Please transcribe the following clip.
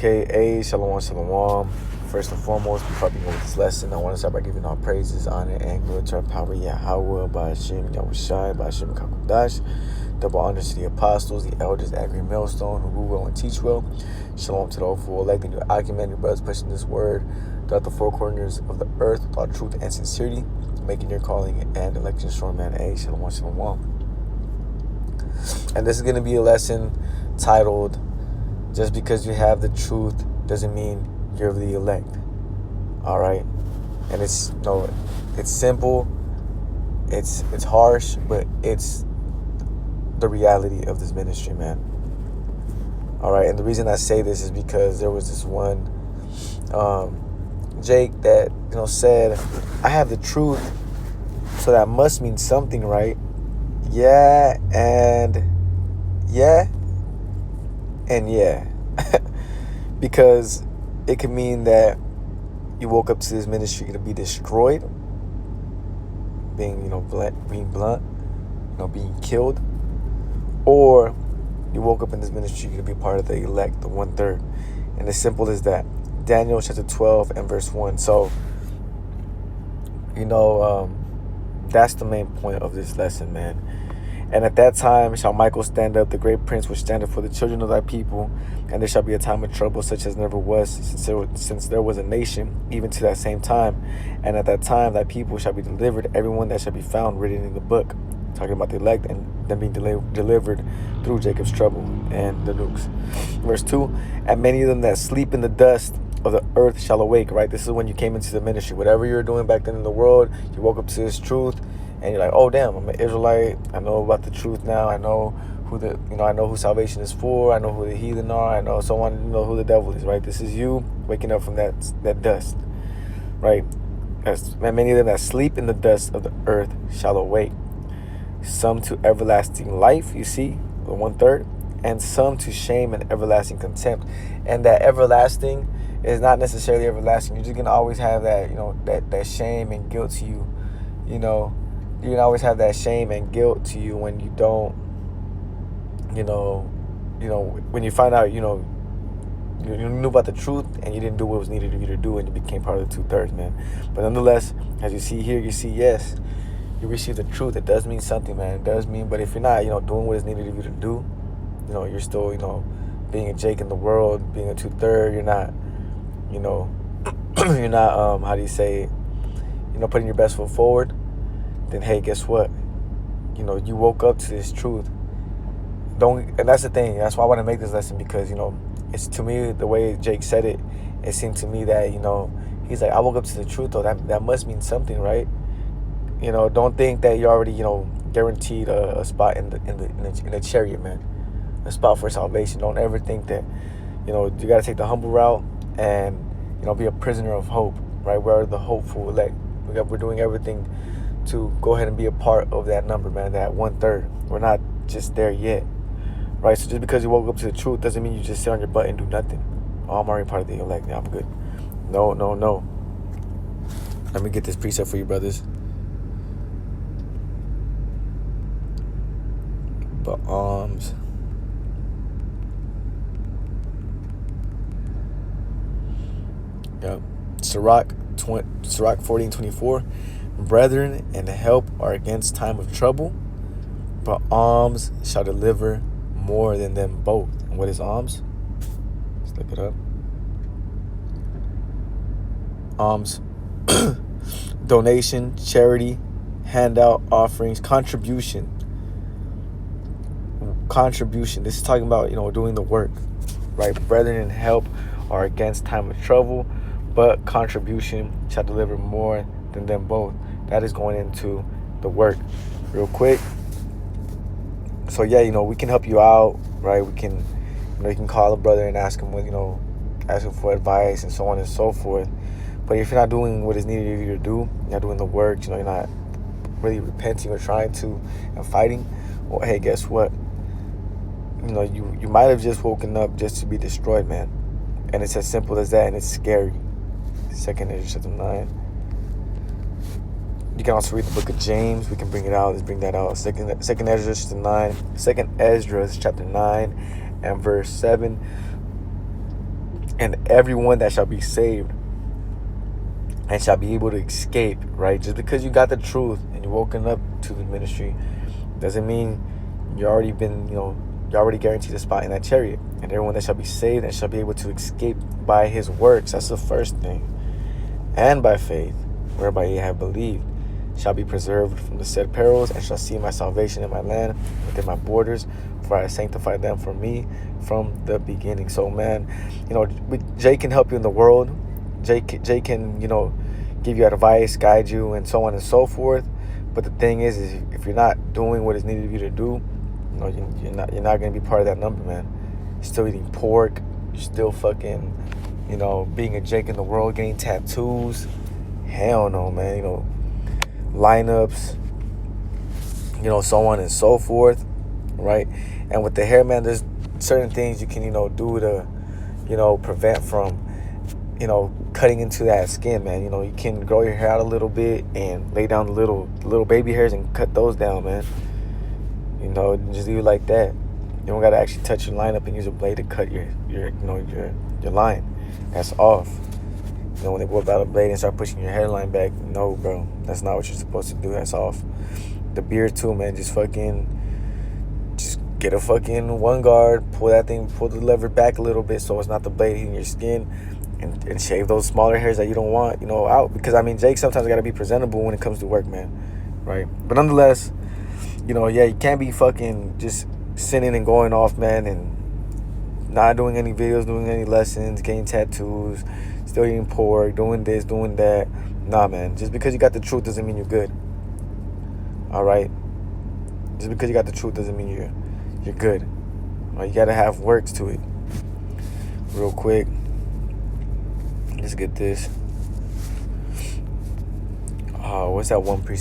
Okay, shalom, shalom. First and foremost, before I begin with this lesson, I want to start by giving all praises, honor, and glory to our power, Yahweh, by Hashem, Yahushai, by Hashem, Kakudash. Double honors to the apostles, the elders, the angry millstone, who rule well and teach well. Shalom to the hopeful elect and your argument, your brothers pushing this word throughout the four corners of the earth with all truth and sincerity, making your calling and election sure, man. Shalom, shalom. And this is going to be a lesson titled, Just because you have the truth doesn't mean you're the elect. All right? And it's simple, it's harsh, but it's the reality of this ministry, man. All right? And the reason I say this is because there was this one Jake that said, I have the truth, so that must mean something, right? Yeah. Because it could mean that you woke up to this ministry to be destroyed, being blunt, being killed, or you woke up in this ministry to be part of the elect, the 1/3. And as simple as that. Daniel chapter 12 and verse 1. So, that's the main point of this lesson, man. And at that time shall Michael stand up, the great prince which standeth for the children of thy people, and there shall be a time of trouble such as never was since there was a nation, even to that same time. And at that time thy people shall be delivered, everyone that shall be found written in the book. Talking about the elect and them being delivered through Jacob's trouble and the nukes. Verse 2, and many of them that sleep in the dust of the earth shall awake, right? This is when you came into the ministry. Whatever you were doing back then in the world, you woke up to this truth. And you're like, oh damn, I'm an Israelite. I know about the truth now. I know I know who salvation is for. I know who the heathen are. I know so on. Who the devil is, right? This is you waking up from that dust, right? And many of them that sleep in the dust of the earth shall awake. Some to everlasting life, you see, the 1/3, and some to shame and everlasting contempt. And that everlasting is not necessarily everlasting. You're just gonna always have that, that shame and guilt to you, You can always have that shame and guilt to you when you don't, when you find out, you knew about the truth and you didn't do what was needed of you to do, and you became part of the 2/3, man. But nonetheless, as you see here, you see, yes, you receive the truth. It does mean something, man. It does mean, but if you're not, doing what is needed of you to do, you're still, being a Jake in the world, being a 2/3, you're not, you're not, how do you say, putting your best foot forward, then hey, guess what? You woke up to this truth. And that's the thing. That's why I want to make this lesson, because, it's, to me, the way Jake said it, it seemed to me that, he's like, I woke up to the truth, though. That must mean something, right? Don't think that you're already, guaranteed a spot in the chariot, man. A spot for salvation. Don't ever think that, you got to take the humble route and, be a prisoner of hope, right? We're the hopeful elect. We're doing everything to go ahead and be a part of that number, man, that 1/3. We're not just there yet, right? So just because you woke up to the truth doesn't mean you just sit on your butt and do nothing. Oh, I'm already part of the elect. Yeah, I'm good. No. Let me get this precept for you, brothers. But Sirach 14:24. Brethren and help are against time of trouble, but alms shall deliver more than them both. And what is alms? Let's look it up. Alms, donation, charity, handout, offerings, contribution. This is talking about, doing the work, right? Brethren and help are against time of trouble, but contribution shall deliver more than them both. That is going into the work. Real quick. So yeah, we can help you out, right? We can, you can call a brother and ask him for advice and so on and so forth. But if you're not doing what is needed of you to do, you're not doing the work, you're not really repenting or trying to and fighting, well, hey, guess what? You might have just woken up just to be destroyed, man. And it's as simple as that, and it's scary. 2nd Ezra chapter 9. You can also read the book of James. We can bring it out. Let's bring that out. Second Ezra chapter 9. 2nd Ezra chapter 9 and verse 7. And everyone that shall be saved and shall be able to escape, right? Just because you got the truth and you're woken up to the ministry doesn't mean you're already guaranteed a spot in that chariot. And everyone that shall be saved and shall be able to escape by his works, that's the first thing, and by faith, whereby ye have believed, shall be preserved from the said perils, and shall see my salvation in my land, within my borders, for I sanctified them for me from the beginning. So, man, Jay can help you in the world. Jay can, give you advice, guide you, and so on and so forth. But the thing is if you're not doing what is needed of you to do, you're not going to be part of that number, man. You're still eating pork. You're still fucking, being a Jake in the world, getting tattoos. Hell no, man. Lineups, so on and so forth, right? And with the hair, man, there's certain things you can, do to, prevent from, cutting into that skin, man. You can grow your hair out a little bit and lay down the little baby hairs and cut those down, man. Just leave it like that. You don't gotta actually touch your line up and use a blade to cut your line. That's off. When they go about a blade and start pushing your hairline back, no, bro, that's not what you're supposed to do. That's off. The beard too, man. Just get a fucking one guard, pull the lever back a little bit so it's not the blade hitting your skin, and shave those smaller hairs that you don't want, out. Because Jake sometimes gotta be presentable when it comes to work, man, right? But nonetheless, you can't be fucking just sinning and going off, man, and not doing any videos, doing any lessons, getting tattoos, still eating pork, doing this, doing that. Nah, man. Just because you got the truth doesn't mean you're good. All right? Just because you got the truth doesn't mean you're good. All right? You got to have works to it. Real quick. Let's get this. What's that one precept?